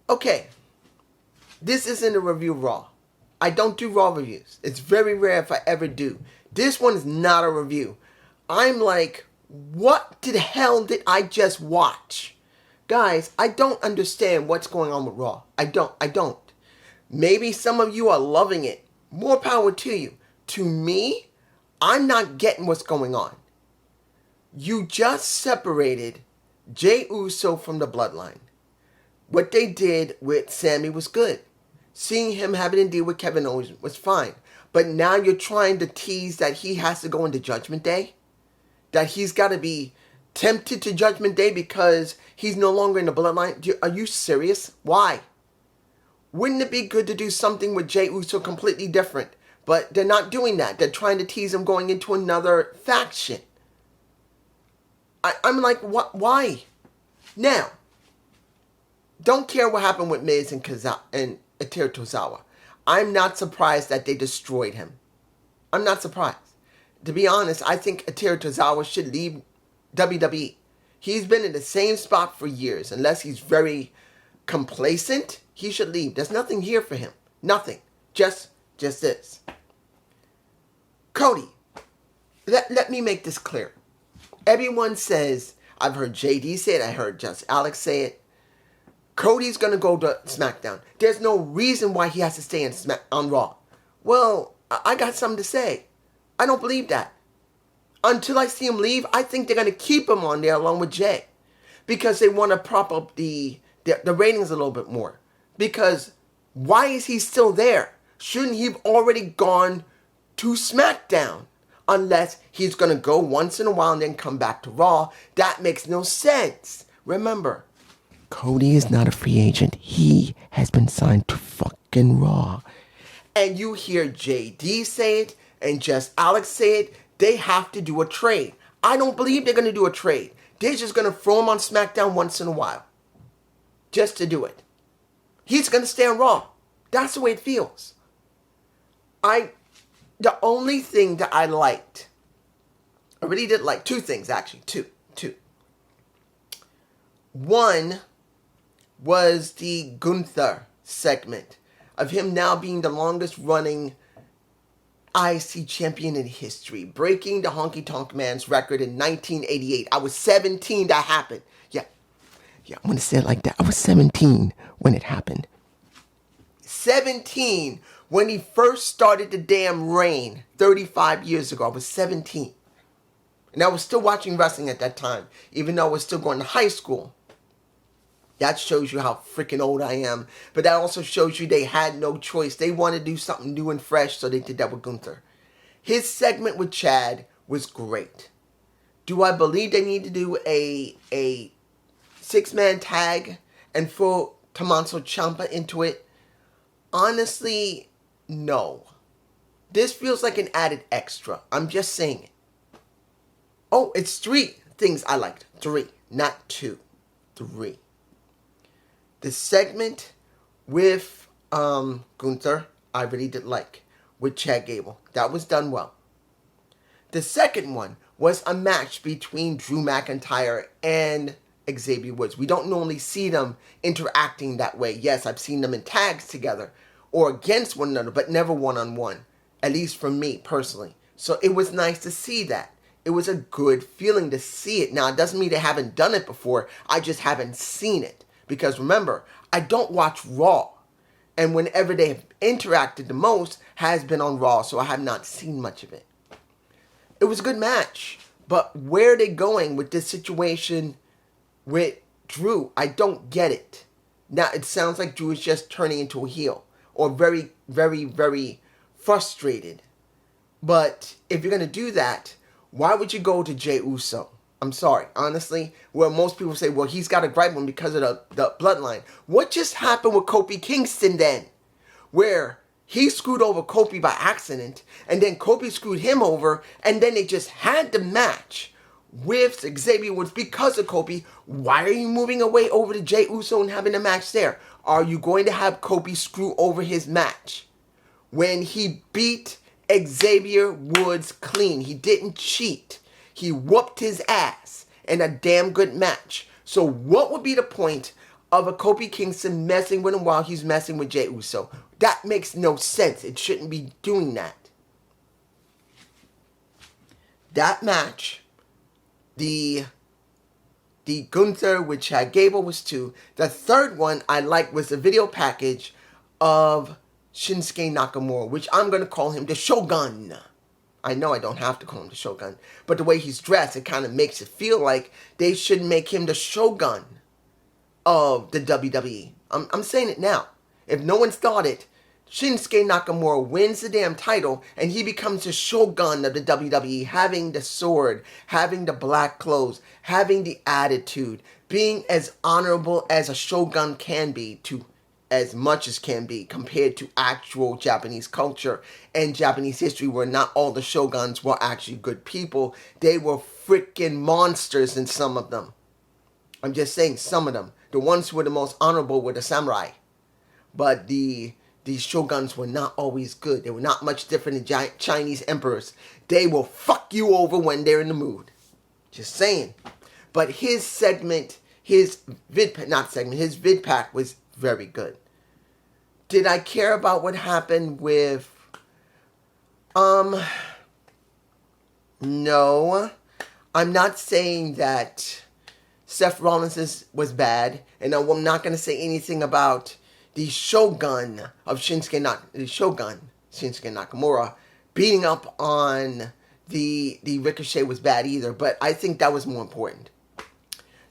Okay, this isn't a review of Raw. I don't do Raw reviews. It's very rare if I ever do. This one is not a review. I'm like, what the hell did I just watch? Guys, I don't understand what's going on with Raw. I don't. Maybe some of you are loving it. More power to you. To me, I'm not getting what's going on. You just separated Jey Uso from the bloodline. What they did with Sami was good. Seeing him having to deal with Kevin Owens was fine. But now you're trying to tease that he has to go into Judgment Day? That he's got to be tempted to Judgment Day because he's no longer in the bloodline? Are you serious? Why? Wouldn't it be good to do something with Jey Uso completely different? But they're not doing that. They're trying to tease him going into another faction. I'm like, what? Why? Now, don't care what happened with Miz and Akira Tozawa. I'm not surprised that they destroyed him. I'm not surprised. To be honest, I think Akira Tozawa should leave WWE. He's been in the same spot for years. Unless he's very complacent, he should leave. There's nothing here for him. Nothing. Just this. Cody, let me make this clear. Everyone says, I've heard JD say it, I heard just Alex say it, Cody's going to go to SmackDown. There's no reason why he has to stay on Raw. Well, I got something to say. I don't believe that. Until I see him leave, I think they're going to keep him on there along with Jay. Because they want to prop up the ratings a little bit more. Because why is he still there? Shouldn't he have already gone to SmackDown? Unless he's going to go once in a while and then come back to Raw. That makes no sense. Remember, Cody is not a free agent. He has been signed to fucking Raw. And you hear JD say it and just Alex say it. They have to do a trade. I don't believe they're going to do a trade. They're just going to throw him on SmackDown once in a while. Just to do it. He's going to stay on Raw. That's the way it feels. The only thing that I liked, I really did like two things actually, two. One was the Gunther segment of him now being the longest running IC champion in history, breaking the Honky Tonk Man's record in 1988. I was 17, that happened. Yeah, I'm going to say it like that. I was 17 when it happened. 17 when he first started the damn reign 35 years ago. I was 17. And I was still watching wrestling at that time, even though I was still going to high school. That shows you how freaking old I am. But that also shows you they had no choice. They wanted to do something new and fresh, so they did that with Gunther. His segment with Chad was great. Do I believe they need to do a six-man tag and throw Tommaso Ciampa into it? Honestly, no. This feels like an added extra. I'm just saying it. Oh, it's 3 things I liked. 3, not 2. 3. The segment with Gunther, I really did like. With Chad Gable. That was done well. The second one was a match between Drew McIntyre and Xavier Woods. We don't normally see them interacting that way. Yes, I've seen them in tags together or against one another, but never one-on-one. At least for me, personally. So it was nice to see that. It was a good feeling to see it. Now, it doesn't mean they haven't done it before. I just haven't seen it. Because remember, I don't watch Raw. And whenever they have interacted the most has been on Raw. So I have not seen much of it. It was a good match. But where are they going with this situation with Drew? I don't get it. Now, it sounds like Drew is just turning into a heel. Or very, very, very frustrated. But if you're going to do that, why would you go to Jey Uso? I'm sorry, honestly. Well, most people say, well, he's got a gripe one because of the bloodline. What just happened with Kofi Kingston then? Where he screwed over Kofi by accident, and then Kofi screwed him over, and then they just had the match with Xavier Woods because of Kofi. Why are you moving away over to Jey Uso and having a match there? Are you going to have Kofi screw over his match? When he beat Xavier Woods clean. He didn't cheat. He whooped his ass in a damn good match. So what would be the point of a Kofi Kingston messing with him while he's messing with Jey Uso. That makes no sense. It shouldn't be doing that. That match, the Gunther, which had Gable, was 2. The third one I liked was the video package of Shinsuke Nakamura, which I'm going to call him the Shogun. I know I don't have to call him the Shogun, but the way he's dressed, it kind of makes it feel like they should make him the Shogun of the WWE. I'm saying it now. If no one's thought it, Shinsuke Nakamura wins the damn title and he becomes the Shogun of the WWE, having the sword, having the black clothes, having the attitude, being as honorable as a Shogun can be, to as much as can be, compared to actual Japanese culture and Japanese history, where not all the Shoguns were actually good people. They were freaking monsters in some of them. I'm just saying some of them. The ones who were the most honorable were the samurai. But these shoguns were not always good. They were not much different than Chinese emperors. They will fuck you over when they're in the mood. Just saying. But his segment, his vid pack was very good. Did I care about what happened with... No. I'm not saying that Seth Rollins was bad. And I'm not going to say anything about the Shogun of Shinsuke Nakamura beating up on the Ricochet was bad either. But I think that was more important.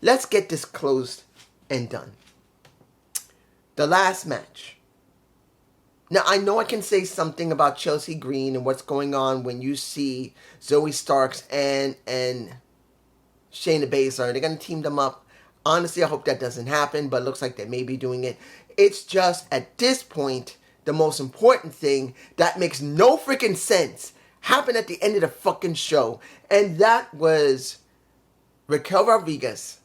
Let's get this closed and done. The last match. Now, I know I can say something about Chelsea Green and what's going on when you see Zoe Starks and Shayna Baszler. They're going to team them up. Honestly, I hope that doesn't happen, but it looks like they may be doing it. It's just, at this point, the most important thing that makes no freaking sense happened at the end of the fucking show. And that was Raquel Rodriguez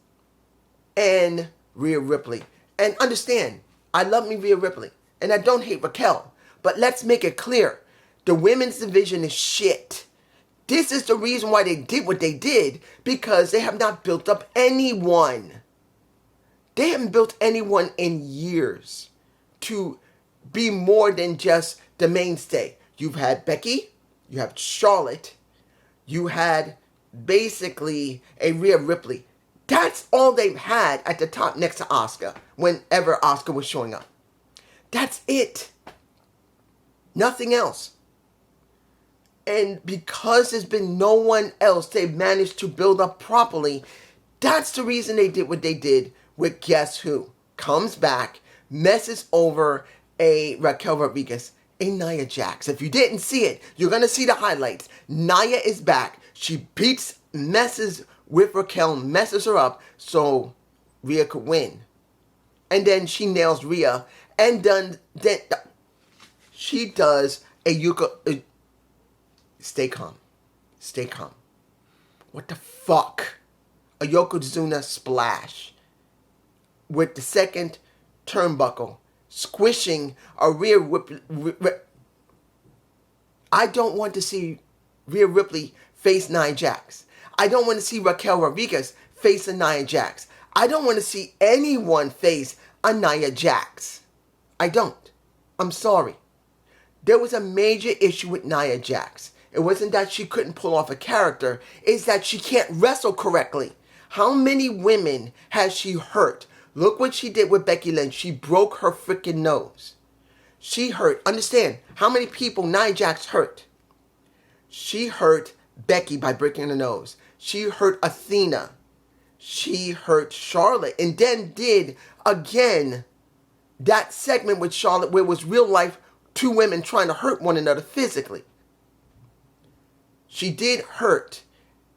and Rhea Ripley. And understand, I love me Rhea Ripley. And I don't hate Raquel. But let's make it clear. The women's division is shit. This is the reason why they did what they did. Because they have not built up anyone. They haven't built anyone in years to be more than just the mainstay. You've had Becky. You have Charlotte. You had basically a Rhea Ripley. That's all they've had at the top next to Asuka. Whenever Asuka was showing up. That's it. Nothing else. And because there's been no one else they've managed to build up properly, that's the reason they did what they did with guess who? Comes back, messes over a Raquel Rodriguez, a Nia Jax. If you didn't see it, you're going to see the highlights. Nia is back. She messes with Raquel, messes her up so Rhea could win. And then she nails Rhea. And then she does a Yuka... Stay calm. Stay calm. What the fuck? A Yokozuna splash. With the second turnbuckle. Squishing a Rhea Ripley... I don't want to see Rhea Ripley face Nia Jax. I don't want to see Raquel Rodriguez face a Nia Jax. I don't want to see anyone face a Nia Jax. I don't. I'm sorry. There was a major issue with Nia Jax. It wasn't that she couldn't pull off a character. It's that she can't wrestle correctly. How many women has she hurt? Look what she did with Becky Lynch. She broke her freaking nose. She hurt. Understand how many people Nia Jax hurt. She hurt Becky by breaking her nose. She hurt Athena. She hurt Charlotte. And then did, again, that segment with Charlotte where it was real life, two women trying to hurt one another physically. She did hurt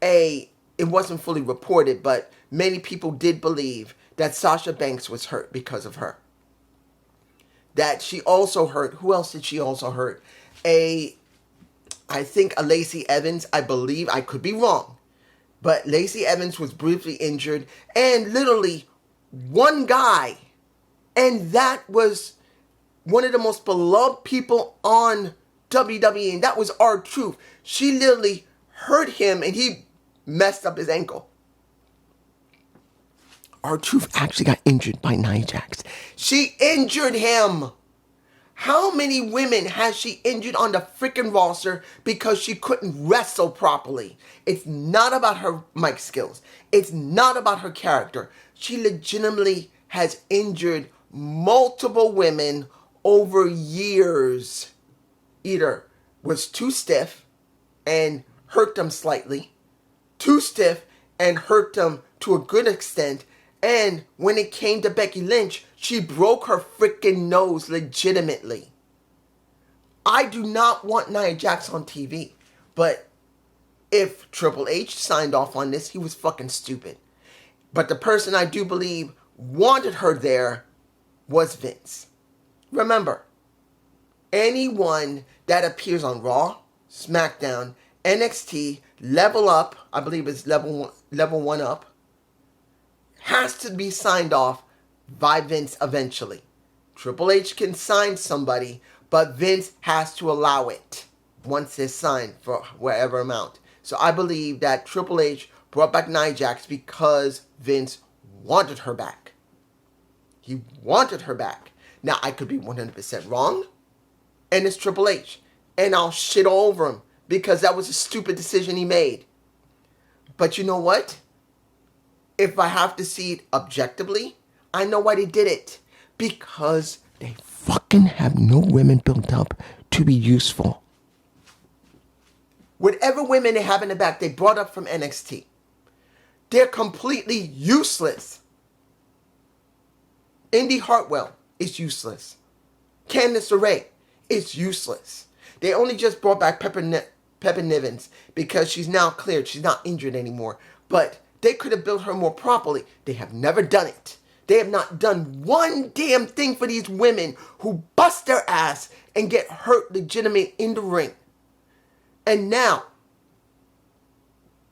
it wasn't fully reported, but many people did believe that Sasha Banks was hurt because of her. That she also hurt, who else did she also hurt? I think a Lacey Evans, I believe, I could be wrong. But Lacey Evans was briefly injured and literally one guy. And that was one of the most beloved people on WWE, and that was R-Truth. She literally hurt him, and he messed up his ankle. R-Truth actually got injured by Nia Jax. She injured him. How many women has she injured on the freaking roster because she couldn't wrestle properly? It's not about her mic skills. It's not about her character. She legitimately has injured multiple women over years. Either was too stiff and hurt them slightly, too stiff and hurt them to a good extent, and when it came to Becky Lynch, she broke her freaking nose legitimately. I do not want Nia Jax on TV, but if Triple H signed off on this, he was fucking stupid. But the person I do believe wanted her there was Vince. Remember, anyone that appears on Raw, SmackDown, NXT, Level Up, I believe it's level one up, has to be signed off by Vince eventually. Triple H can sign somebody, but Vince has to allow it once it's signed for whatever amount. So I believe that Triple H brought back Nia Jax because Vince wanted her back. He wanted her back. Now, I could be 100% wrong, and it's Triple H, and I'll shit all over him because that was a stupid decision he made. But you know what? If I have to see it objectively, I know why they did it. Because they fucking have no women built up to be useful. Whatever women they have in the back, they brought up from NXT. They're completely useless. Indy Hartwell is useless. Candice LeRae is useless. They only just brought back Pepper Nivens because she's now cleared. She's not injured anymore. But they could have built her more properly. They have never done it. They have not done one damn thing for these women who bust their ass and get hurt legitimate in the ring. And now,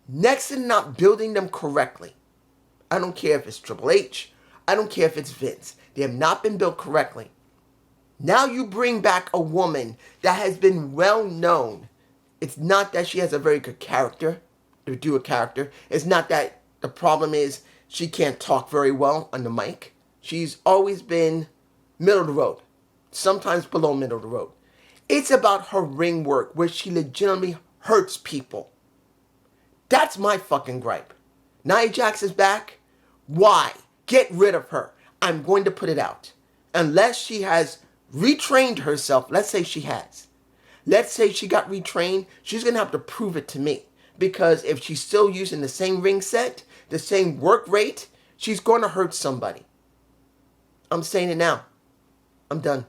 next to not building them correctly, I don't care if it's Triple H, I don't care if it's Vince, they have not been built correctly. Now you bring back a woman that has been well known. It's not that she has a very good character, to do a character. It's not that the problem is she can't talk very well on the mic. She's always been middle of the road, sometimes below middle of the road. It's about her ring work where she legitimately hurts people. That's my fucking gripe. Nia Jax is back. Why? Get rid of her. I'm going to put it out. Unless she has retrained herself. Let's say she has. Let's say she got retrained. She's going to have to prove it to me. Because if she's still using the same ring set, the same work rate, she's going to hurt somebody. I'm saying it now. I'm done.